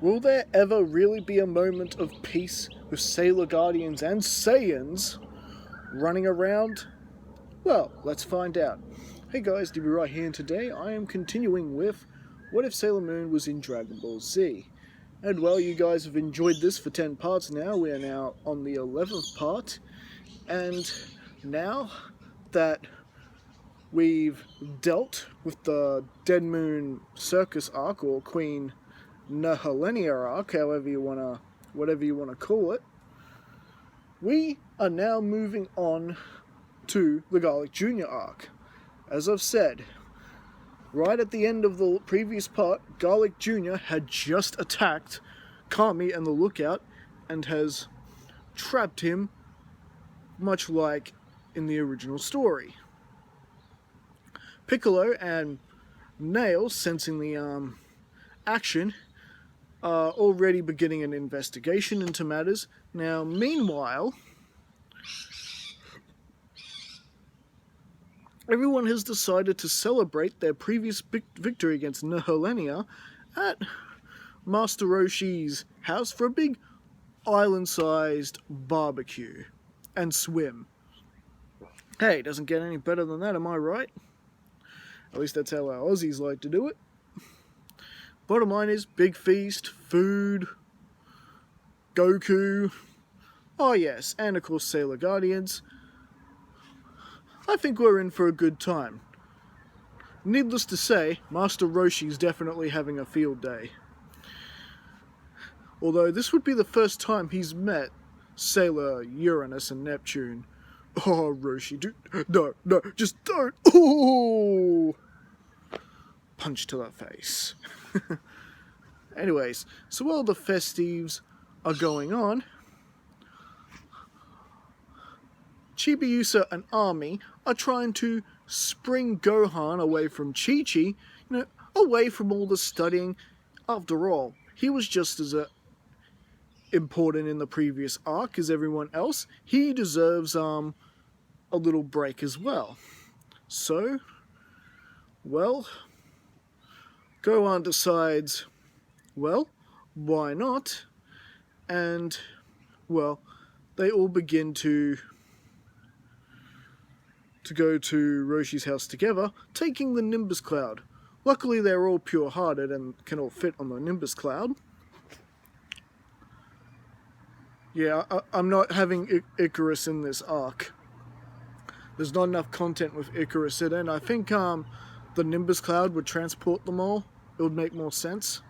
Will there ever really be a moment of peace with Sailor Guardians and Saiyans running around? Well, let's find out. Hey guys, DB right here, and today I am continuing with What If Sailor Moon Was in Dragon Ball Z? And well, you guys have enjoyed this for 10 parts now. We are now on the 11th part. And now that we've dealt with the Dead Moon Circus arc, or Queen Nehelenia arc, whatever you wanna call it, we are now moving on to the Garlic Jr. arc. As I've said, right at the end of the previous part, Garlic Jr. had just attacked Kami and the Lookout and has trapped him, much like in the original story. Piccolo and Nail, sensing the action, are already beginning an investigation into matters. Now, meanwhile, everyone has decided to celebrate their previous victory against Nehelenia at Master Roshi's house for a big island-sized barbecue and swim. Hey, doesn't get any better than that, am I right? At least that's how our Aussies like to do it. Bottom line is, big feast, food, Goku, oh yes, and of course Sailor Guardians. I think we're in for a good time. Needless to say, Master Roshi's definitely having a field day. Although this would be the first time he's met Sailor Uranus and Neptune. Oh, Roshi, no, just don't. Ooh! Punch to the face. Anyways, so while the festives are going on, Chibiusa and Army are trying to spring Gohan away from Chi-Chi, away from all the studying. After all, he was just as important in the previous arc as everyone else. He deserves a little break as well. So, well, Gohan decides, well, why not? And, well, they all begin to go to Roshi's house together, taking the Nimbus Cloud. Luckily, they're all pure-hearted and can all fit on the Nimbus Cloud. Yeah, I'm not having Icarus in this arc. There's not enough content with Icarus in it, and I think the Nimbus Cloud would transport them all. It would make more sense.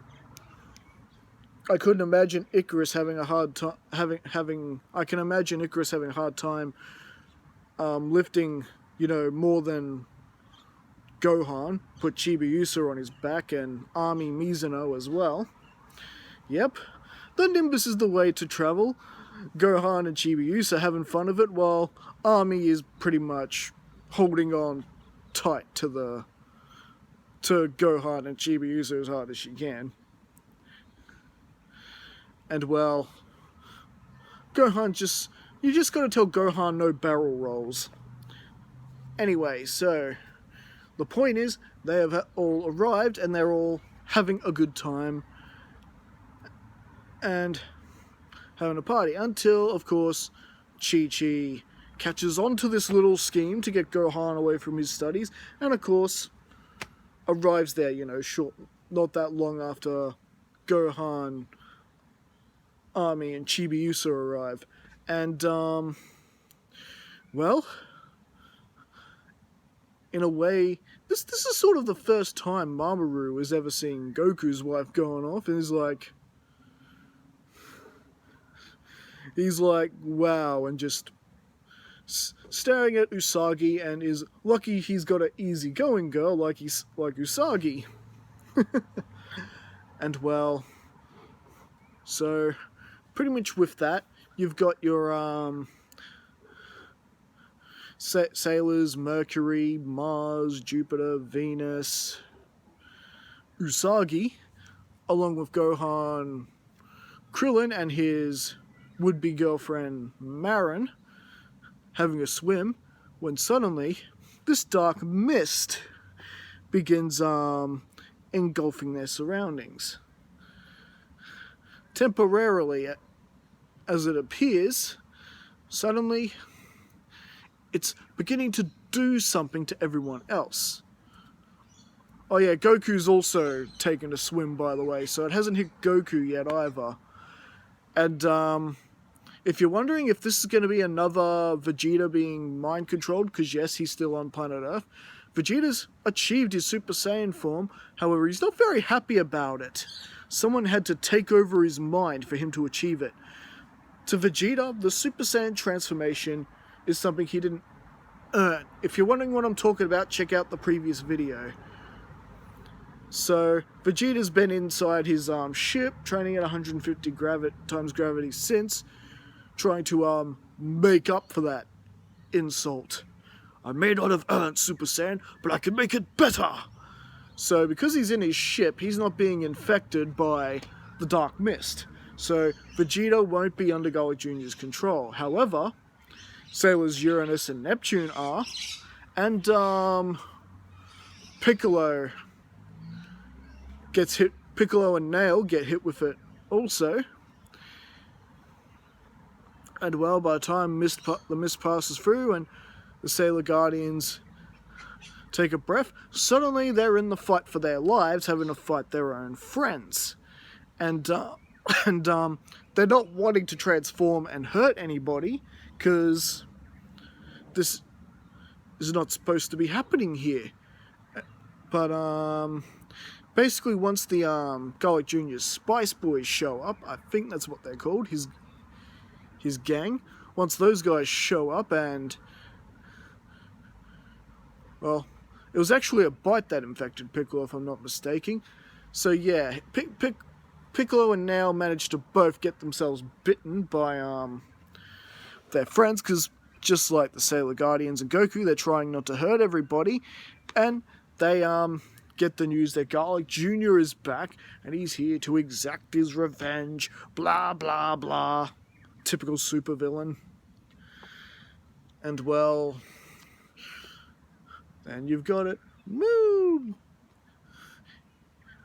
I couldn't imagine Icarus having a hard time I can imagine Icarus having a hard time lifting, more than Gohan. Put Chibiusa on his back and Army Mizuno as well. Yep, the Nimbus is the way to travel. Gohan and Chibiusa having fun of it, while Army is pretty much holding on tight to Gohan and Chibiusa as hard as she can. And well, Gohan you just gotta tell Gohan no barrel rolls. Anyway, so the point is, they have all arrived and they're all having a good time and having a party, until, of course, Chi-Chi catches on to this little scheme to get Gohan away from his studies, and of course arrives there, not that long after Gohan, Army, and Chibiusa arrive. And, well, in a way, this is sort of the first time Mamoru has ever seen Goku's wife going off, and he's like, wow, and just staring at Usagi, and is lucky he's got an easygoing girl like Usagi. And well, so pretty much with that, you've got your sailors: Mercury, Mars, Jupiter, Venus, Usagi, along with Gohan, Krillin, and his would-be girlfriend Marin, having a swim, when suddenly this dark mist begins engulfing their surroundings. temporarily, as it appears, suddenly it's beginning to do something to everyone else. Oh yeah, Goku's also taken a swim, by the way, so it hasn't hit Goku yet either. And if you're wondering if this is going to be another Vegeta being mind-controlled, because yes, he's still on planet Earth, Vegeta's achieved his Super Saiyan form, however, he's not very happy about it. Someone had to take over his mind for him to achieve it. To Vegeta, the Super Saiyan transformation is something he didn't earn. If you're wondering what I'm talking about, check out the previous video. So, Vegeta's been inside his ship, training at 150 times gravity since, trying to make up for that insult. I may not have earned Super Saiyan, but I can make it better! So, because he's in his ship, he's not being infected by the Dark Mist. So, Vegeta won't be under Garlic Jr.'s control. However, Sailors Uranus and Neptune are, and Piccolo gets hit. Piccolo and Nail get hit with it also. And well, by the time the mist passes through and the Sailor Guardians take a breath, suddenly they're in the fight for their lives, having to fight their own friends. And they're not wanting to transform and hurt anybody, because this is not supposed to be happening here. But basically, once the Garlic Jr.'s Spice Boys show up, I think that's what they're called, his gang. Once those guys show up, and well, it was actually a bite that infected Piccolo, if I'm not mistaken. So yeah, Piccolo and Nail managed to both get themselves bitten by their friends, because just like the Sailor Guardians and Goku, they're trying not to hurt everybody, and they get the news that Garlic Jr. is back, and he's here to exact his revenge, blah blah blah. Typical supervillain. And well, then you've got it. Moon!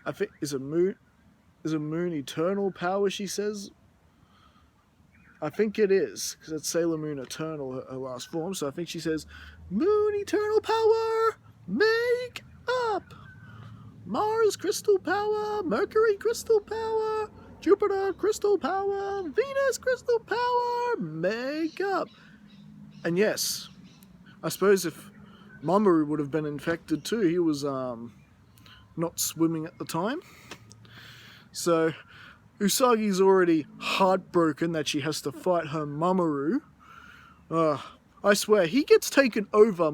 I think, is a moon eternal power, she says? I think it is, because it's Sailor Moon Eternal, her last form, so I think she says, Moon eternal power, make up! Mars crystal power, Mercury crystal power, Jupiter crystal power, Venus crystal power, make up! And yes, I suppose if Mamoru would have been infected too, he was not swimming at the time. So Usagi's already heartbroken that she has to fight her Mamoru. I swear, he gets taken over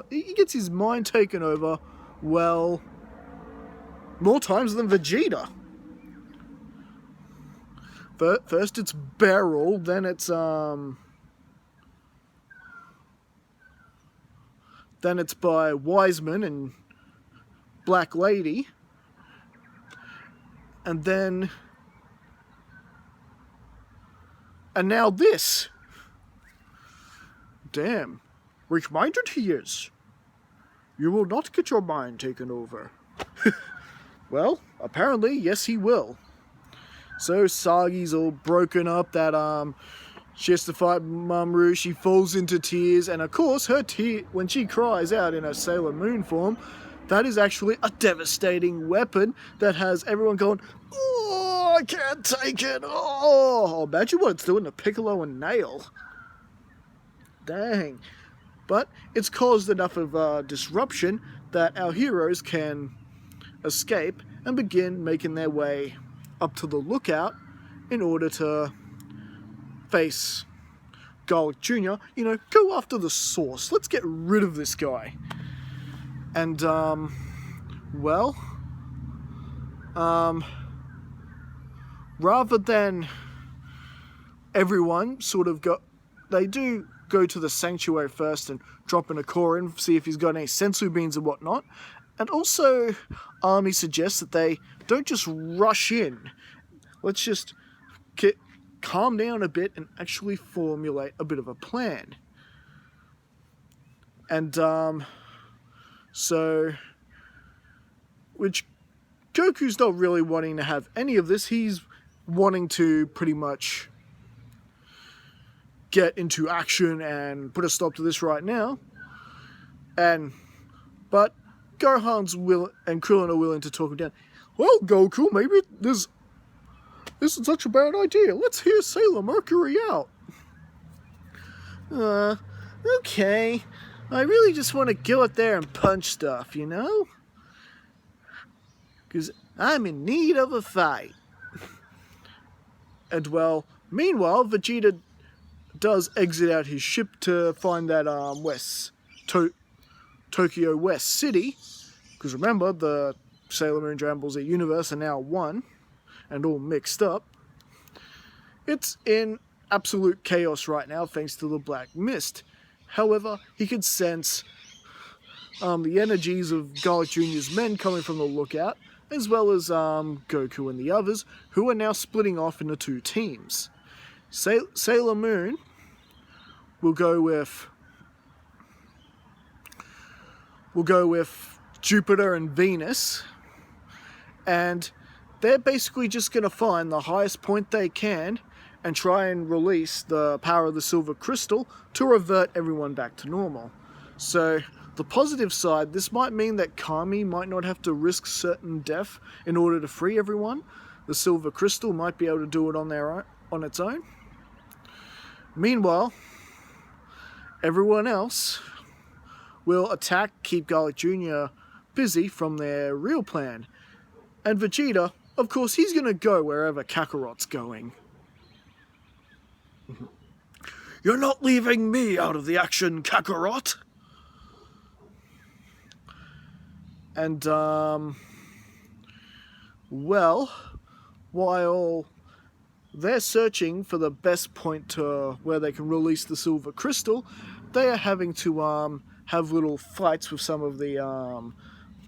he gets his mind taken over, well, more times than Vegeta. First it's Beryl, then it's by Wiseman and Black Lady. And now this. Damn. Weak-minded he is. You will not get your mind taken over. Well, apparently, yes he will. So Sagi's all broken up that she has to fight Mamoru. She falls into tears, and of course her when she cries out in her Sailor Moon form, that is actually a devastating weapon that has everyone going, oh, I can't take it. Oh, imagine what it's doing to Piccolo and Nail. Dang. But it's caused enough of disruption that our heroes can escape and begin making their way up to the lookout in order to face Garlic Jr. You know, go after the source. Let's get rid of this guy. And, well, rather than everyone sort of they do go to the sanctuary first and drop in a core and see if he's got any sensu beans and whatnot. And also, Army suggests that they don't just rush in. Let's just calm down a bit and actually formulate a bit of a plan. And, so, which Goku's not really wanting to have any of this. He's wanting to pretty much get into action and put a stop to this right now. But Gohan's and Krillin are willing to talk him down. Well, Goku, maybe this isn't such a bad idea. Let's hear Sailor Mercury out. Okay. I really just want to go out there and punch stuff, you know? Because I'm in need of a fight. And well, meanwhile, Vegeta does exit out his ship to find that Tokyo West City. Because remember, the Sailor Moon Dragon Ball Z universe are now one and all mixed up. It's in absolute chaos right now thanks to the Black Mist. However, he could sense the energies of Garlic Jr.'s men coming from the lookout, as well as Goku and the others, who are now splitting off into two teams. Sailor Moon will go with Jupiter and Venus, and they're basically just going to find the highest point they can and try and release the power of the Silver Crystal to revert everyone back to normal. So, the positive side, this might mean that Kami might not have to risk certain death in order to free everyone. The Silver Crystal might be able to do it on its own. Meanwhile, everyone else will attack, keep Garlic Jr. busy from their real plan. And Vegeta, of course, he's going to go wherever Kakarot's going. You're not leaving me out of the action, Kakarot! And, well, while they're searching for the best point to where they can release the Silver Crystal, they are having to, have little fights with some of the,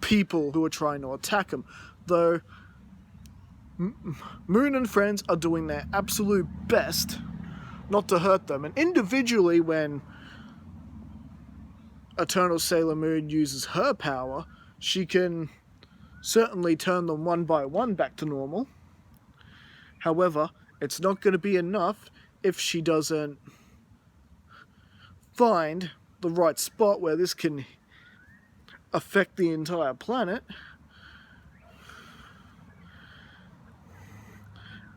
people who are trying to attack them. Though, Moon and friends are doing their absolute best not to hurt them. And individually, when Eternal Sailor Moon uses her power, she can certainly turn them one by one back to normal. However, it's not going to be enough if she doesn't find the right spot where this can affect the entire planet.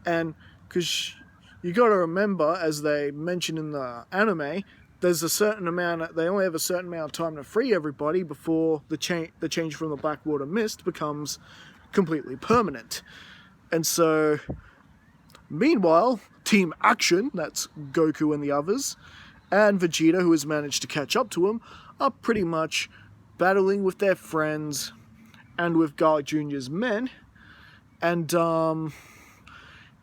And because you got to remember, as they mention in the anime, there's a certain amount, they only have a certain amount of time to free everybody before the change from the Blackwater Mist becomes completely permanent. And so, meanwhile, Team Action, that's Goku and the others, and Vegeta, who has managed to catch up to him, are pretty much battling with their friends and with Garlic Jr.'s men. And,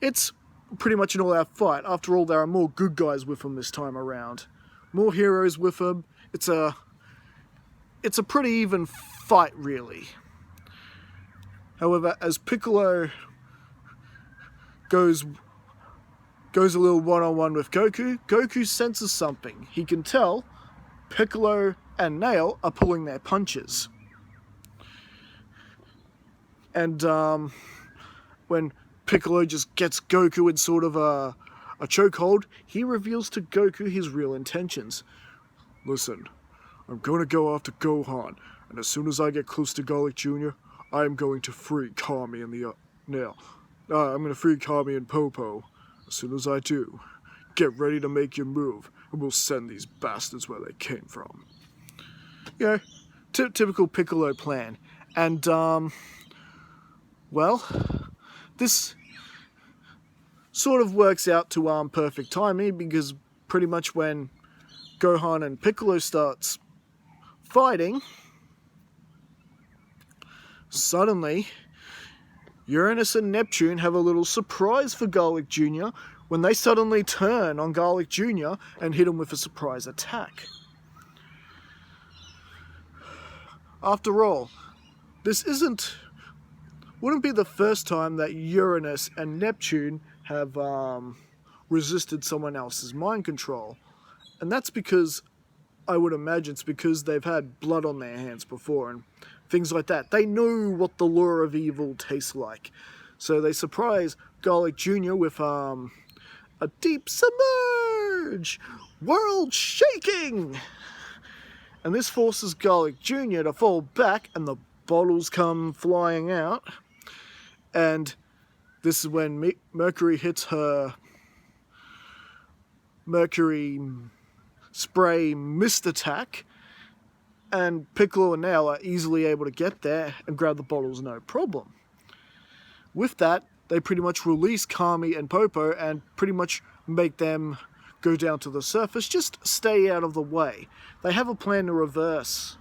it's pretty much an all-out fight. After all, there are more good guys with them this time around. More heroes with them. It's a pretty even fight, really. However, as Piccolo goes a little one-on-one with Goku, Goku senses something. He can tell Piccolo and Nail are pulling their punches. And when Piccolo just gets Goku in sort of a chokehold, he reveals to Goku his real intentions. Listen, I'm going to go after Gohan, and as soon as I get close to Garlic Jr., I am going to free Kami and the Nail. I'm going to free Kami and Popo. As soon as I do, get ready to make your move, and we'll send these bastards where they came from. You know, typical Piccolo plan. And, well, this sort of works out to perfect timing, because pretty much when Gohan and Piccolo starts fighting, suddenly Uranus and Neptune have a little surprise for Garlic Jr. when they suddenly turn on Garlic Jr. and hit him with a surprise attack. After all, this wouldn't be the first time that Uranus and Neptune have resisted someone else's mind control. And that's because, I would imagine it's because they've had blood on their hands before and things like that. They know what the lure of evil tastes like. So they surprise Garlic Jr. with a deep submerge, world shaking, and this forces Garlic Jr. to fall back, and the bottles come flying out. And this is when Mercury hits her Mercury spray mist attack, and Piccolo and Nail are easily able to get there and grab the bottles no problem. With that, they pretty much release Kami and Popo and pretty much make them go down to the surface, just stay out of the way. They have a plan to reverse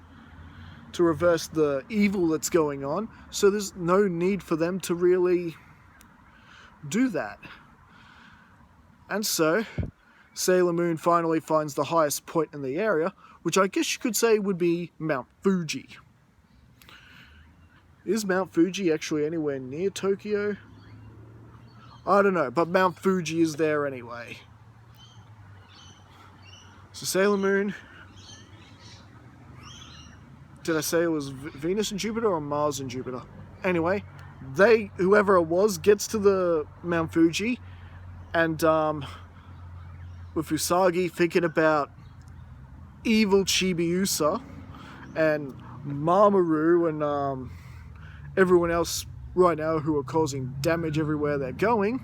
the evil that's going on, so there's no need for them to really do that. And so Sailor Moon finally finds the highest point in the area, which I guess you could say would be Mount Fuji. Is Mount Fuji actually anywhere near Tokyo? I don't know, but Mount Fuji is there anyway. So Sailor Moon... Did I say it was Venus and Jupiter or Mars and Jupiter? Anyway, whoever it was, gets to the Mount Fuji, and with Usagi thinking about evil Chibiusa and Mamoru and everyone else right now who are causing damage everywhere they're going,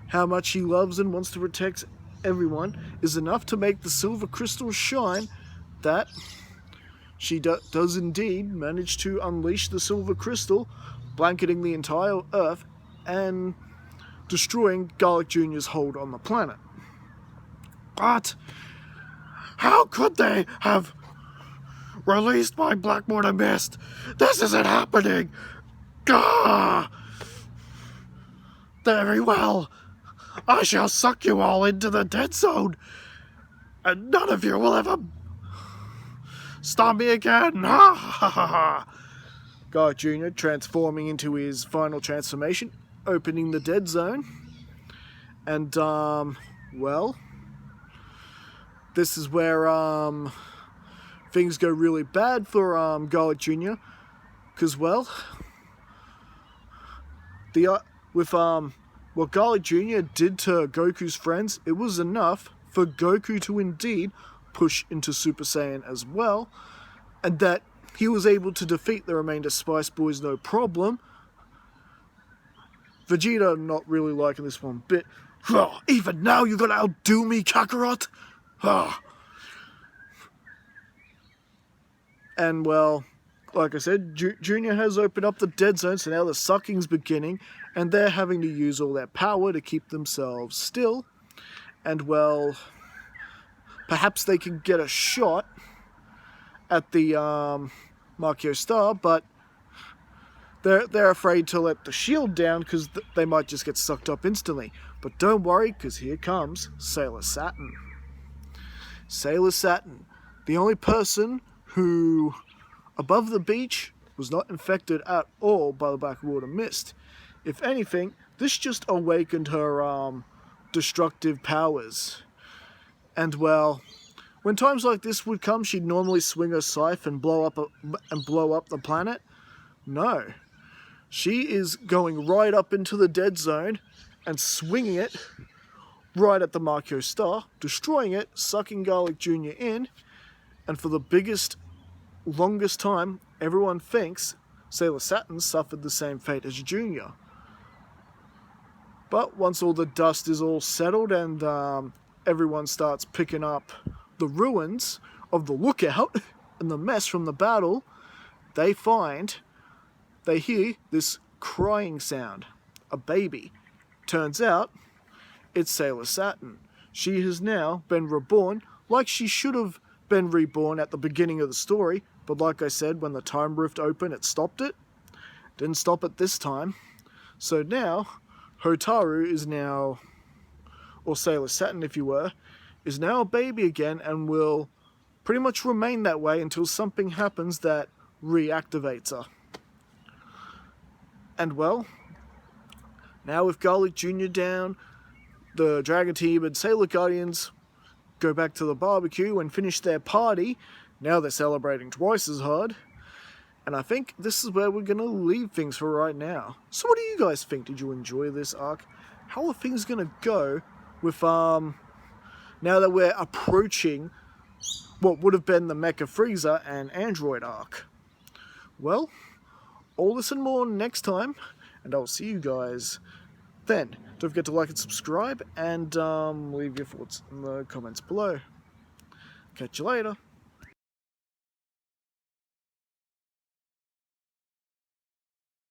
how much he loves and wants to protect everyone is enough to make the silver crystal shine, that she does indeed manage to unleash the silver crystal, blanketing the entire Earth and destroying Garlic Jr.'s hold on the planet. But how could they have released my Black Water Mist? This isn't happening! Gah! Very well. I shall suck you all into the dead zone, and none of you will ever stop me again. Ha ha ha ha! Garlic Jr. transforming into his final transformation, opening the dead zone, and well, this is where things go really bad for Garlic Jr. because, well, what Garlic Jr. did to Goku's friends, it was enough for Goku to indeed push into Super Saiyan as well, and that he was able to defeat the remainder Spice Boys no problem. Vegeta not really liking this one bit. Even now you're gonna outdo me, Kakarot? And well, like I said, Junior has opened up the dead zone, so now the sucking's beginning, and they're having to use all their power to keep themselves still. And well, perhaps they can get a shot at the Markio Star, but they're afraid to let the shield down because they might just get sucked up instantly. But don't worry, because here comes Sailor Saturn. Sailor Saturn, the only person who, above the beach, was not infected at all by the Black Water Mist. If anything, this just awakened her destructive powers. And well, when times like this would come, she'd normally swing her scythe and blow up the planet. No, she is going right up into the dead zone and swinging it right at the Markio Star, destroying it, sucking Garlic Jr. in, and for the longest time, everyone thinks Sailor Saturn suffered the same fate as Junior. But once all the dust is all settled and everyone starts picking up the ruins of the lookout and the mess from the battle, they hear this crying sound. A baby. Turns out, it's Sailor Saturn. She has now been reborn like she should have been reborn at the beginning of the story, but like I said, when the time rift opened, it stopped it. Didn't stop it this time. So now, Hotaru is now, or Sailor Saturn if you were, is now a baby again and will pretty much remain that way until something happens that reactivates her. And well, now with Garlic Jr. down, the Dragon Team and Sailor Guardians go back to the barbecue and finish their party. Now they're celebrating twice as hard. And I think this is where we're going to leave things for right now. So what do you guys think? Did you enjoy this arc? How are things going to go with, now that we're approaching what would have been the Mecha Frieza and Android arc? Well, all this and more next time, and I'll see you guys then. Don't forget to like and subscribe, and leave your thoughts in the comments below. Catch you later.